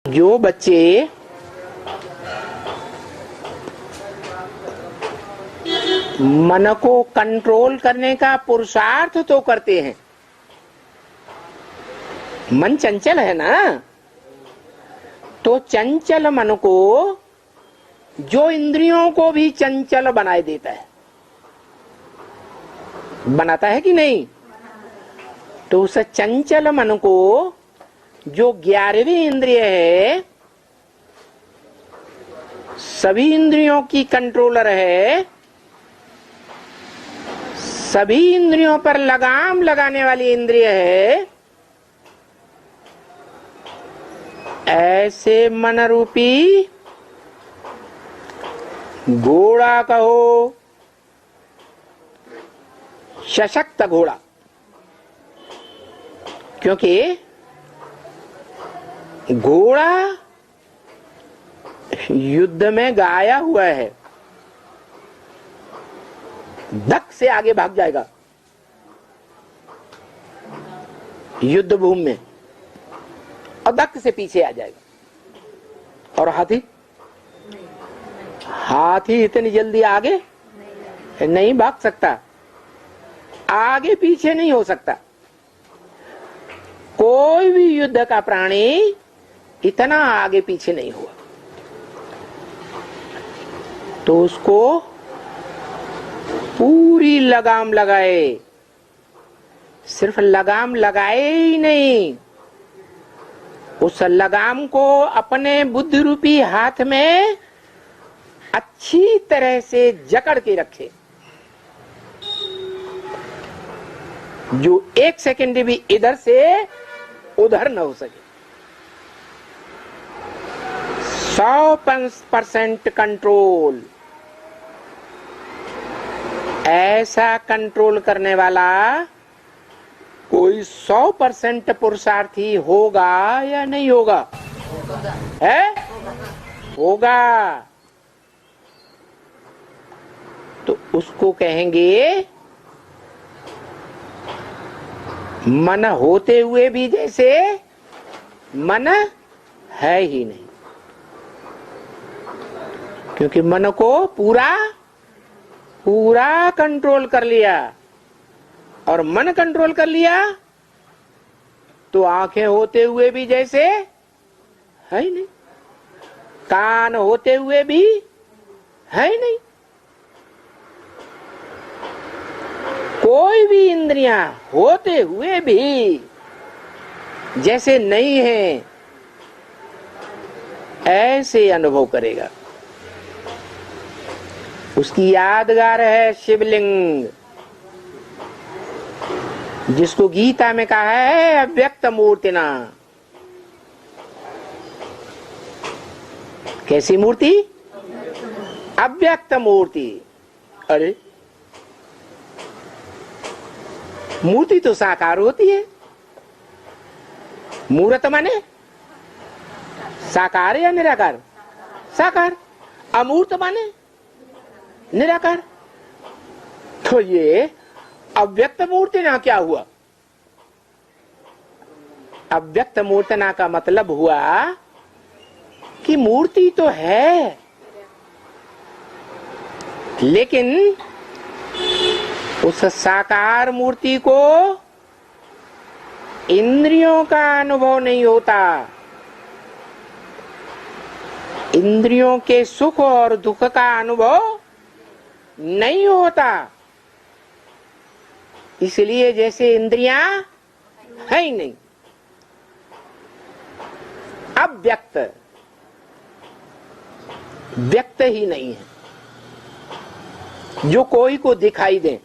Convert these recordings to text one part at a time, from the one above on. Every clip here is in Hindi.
जो बच्चे मन को कंट्रोल करने का पुरुषार्थ तो करते हैं, मन चंचल है ना, तो चंचल मन को जो इंद्रियों को भी चंचल बनाए देता है, बनाता है कि नहीं? तो उस चंचल मन को जो 11वीं इंद्रिय है, सभी इंद्रियों की कंट्रोलर है, सभी इंद्रियों पर लगाम लगाने वाली इंद्रिय है, ऐसे मन रूपी घोड़ा कहो, सशक्त घोड़ा, क्योंकि घोड़ा युद्ध में गाया हुआ है, धक से आगे भाग जाएगा युद्ध भूमि में और धक से पीछे आ जाएगा। और हाथी इतनी जल्दी आगे नहीं भाग सकता, आगे पीछे नहीं हो सकता। कोई भी युद्ध का प्राणी इतना आगे पीछे नहीं हुआ, तो उसको पूरी लगाम लगाए, सिर्फ लगाम लगाए ही नहीं, उस लगाम को अपने बुद्धि रूपी हाथ में अच्छी तरह से जकड़ के रखे, जो 1 सेकंड भी इधर से उधर न हो सके। 100% कंट्रोल, ऐसा कंट्रोल करने वाला कोई 100% पुरुषार्थी होगा या नहीं होगा? है? होगा। तो उसको कहेंगे मन होते हुए भी जैसे मन है ही नहीं, क्योंकि मन को पूरा कंट्रोल कर लिया, और मन कंट्रोल कर लिया तो आंखें होते हुए भी जैसे है ही नहीं, कान होते हुए भी है ही नहीं, कोई भी इंद्रियां होते हुए भी जैसे नहीं है, ऐसे अनुभव करेगा। उसकी यादगार है शिवलिंग, जिसको गीता में कहा है अव्यक्त मूर्तिना। कैसी मूर्ति? अव्यक्त मूर्ति। अरे मूर्ति तो साकार होती है, मूर्त माने साकार या निराकार? साकार। अमूर्त माने निराकार। तो ये अव्यक्त मूर्तना क्या हुआ? अव्यक्त मूर्तना का मतलब हुआ कि मूर्ति तो है, लेकिन उस साकार मूर्ति को इंद्रियों का अनुभव नहीं होता, इंद्रियों के सुख और दुख का अनुभव नहीं होता, इसलिए जैसे इंद्रियां है ही नहीं, अव्यक्त, व्यक्त ही नहीं है, जो कोई को दिखाई दे।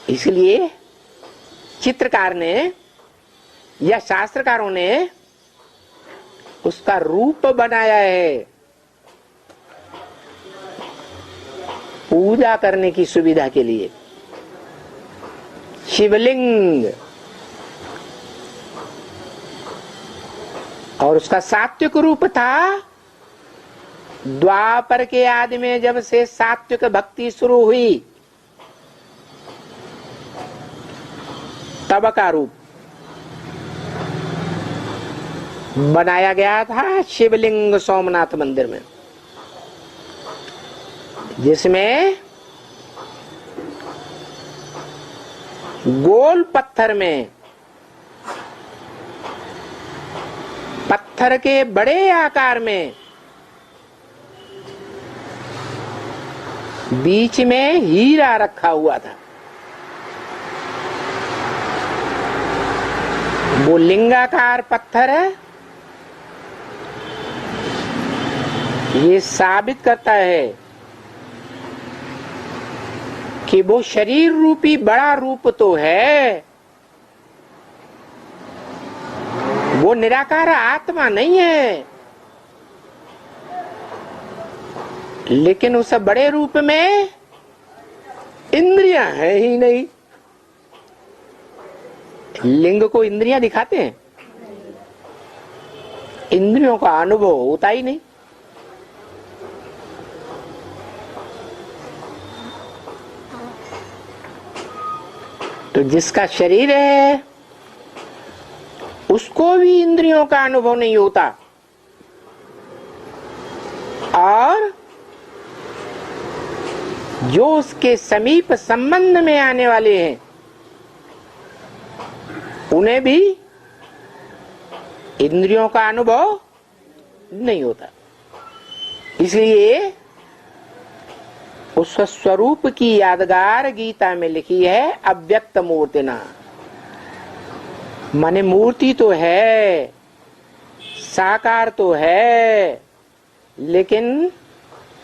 इसलिए चित्रकार ने या शास्त्रकारों ने उसका रूप बनाया है पूजा करने की सुविधा के लिए। शिवलिंग, और उसका सात्विक रूप था। द्वापर के आदि में जब से सात्विक भक्ति शुरू हुई, तब का रूप। बनाया गया था शिवलिंग सोमनाथ मंदिर में, जिसमें गोल पत्थर में, पत्थर के बड़े आकार में, बीच में हीरा रखा हुआ था। वो लिंगाकार पत्थर है। ये साबित करता है कि वो शरीर रूपी बड़ा रूप तो है, वो निराकार आत्मा नहीं है, लेकिन उस बड़े रूप में इंद्रियां है ही नहीं। लिंग को इंद्रियां दिखाते हैं, इंद्रियों का अनुभव होता ही नहीं। तो जिसका शरीर है उसको भी इंद्रियों का अनुभव नहीं होता, और जो उसके समीप संबंध में आने वाले हैं उन्हें भी इंद्रियों का अनुभव नहीं होता। इसलिए उस स्वरूप की यादगार गीता में लिखी है अव्यक्त मूर्तिना। माने मूर्ति तो है, साकार तो है, लेकिन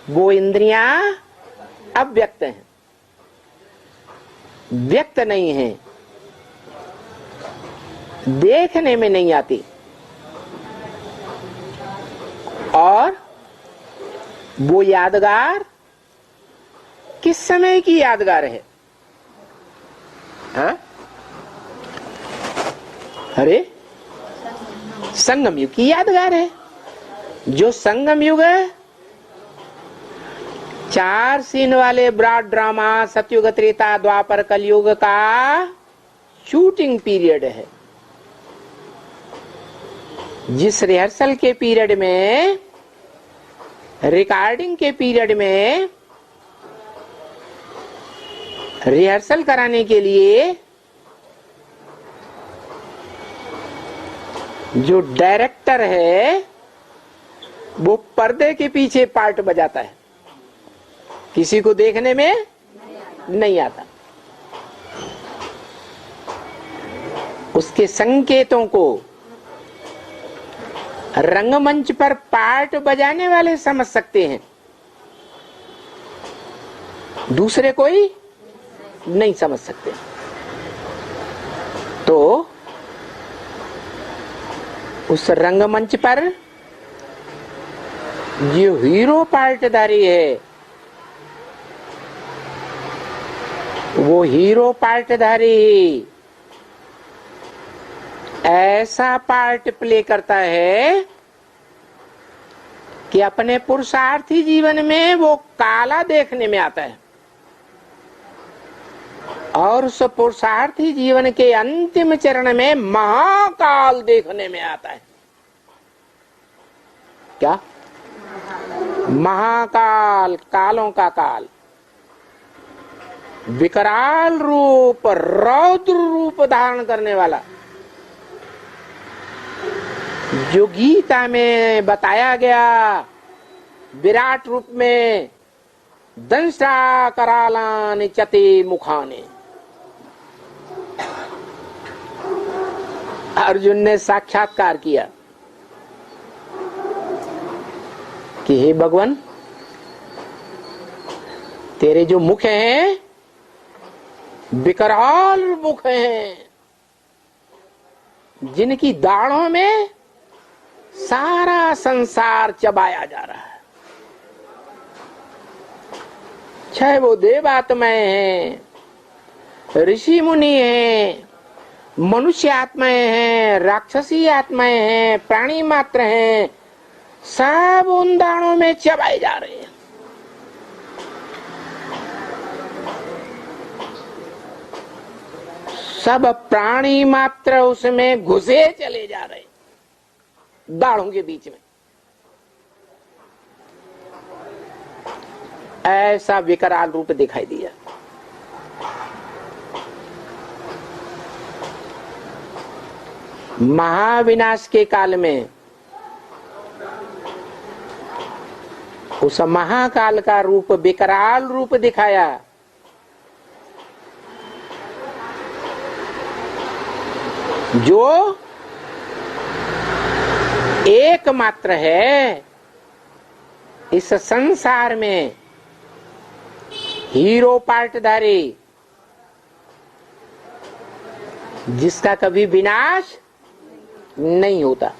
वो इंद्रियां अव्यक्त हैं, व्यक्त नहीं है, देखने में नहीं आती। और वो यादगार किस समय की यादगार है? हाँ? अरे संगम युग की यादगार है। जो संगम युग है, 4 सीन वाले ब्रॉड ड्रामा सतयुग त्रेता द्वापर कलयुग का शूटिंग पीरियड है। जिस रिहर्सल के पीरियड में, रिकॉर्डिंग के पीरियड में, रिहर्सल कराने के लिए जो डायरेक्टर है वो पर्दे के पीछे पार्ट बजाता है, किसी को देखने में नहीं आता। उसके संकेतों को रंगमंच पर पार्ट बजाने वाले समझ सकते हैं, दूसरे कोई नहीं समझ सकते। तो उस रंगमंच पर जो हीरो पार्टधारी है, वो हीरो पार्टधारी ऐसा पार्ट प्ले करता है कि अपने पुरुषार्थी जीवन में वो काला देखने में आता है, और उस पुरुषार्थी जीवन के अंतिम चरण में महाकाल देखने में आता है। क्या? महाकाल, कालों का काल, विकराल रूप, रौद्र रूप धारण करने वाला, जो गीता में बताया गया विराट रूप में दंष्टा करालानि चते मुखाने। अर्जुन ने साक्षात्कार किया कि हे भगवान, तेरे जो मुख हैं विकराल मुख हैं, जिनकी दाढ़ों में सारा संसार चबाया जा रहा है। चाहे वो देवात्माएं हैं, ऋषि मुनि हैं, मनुष्य आत्माएं हैं, राक्षसी आत्माएं हैं, प्राणी मात्र हैं, सब उन दानों में चबाए जा रहे हैं। सब प्राणी मात्र उसमें घुसे चले जा रहे, दाढ़ों के बीच में। ऐसा विकराल रूप दिखाई दिया। महाविनाश के काल में उस महाकाल का रूप, विकराल रूप दिखाया। जो एकमात्र है इस संसार में, हीरो पार्टधारी, जिसका कभी विनाश नहीं होता।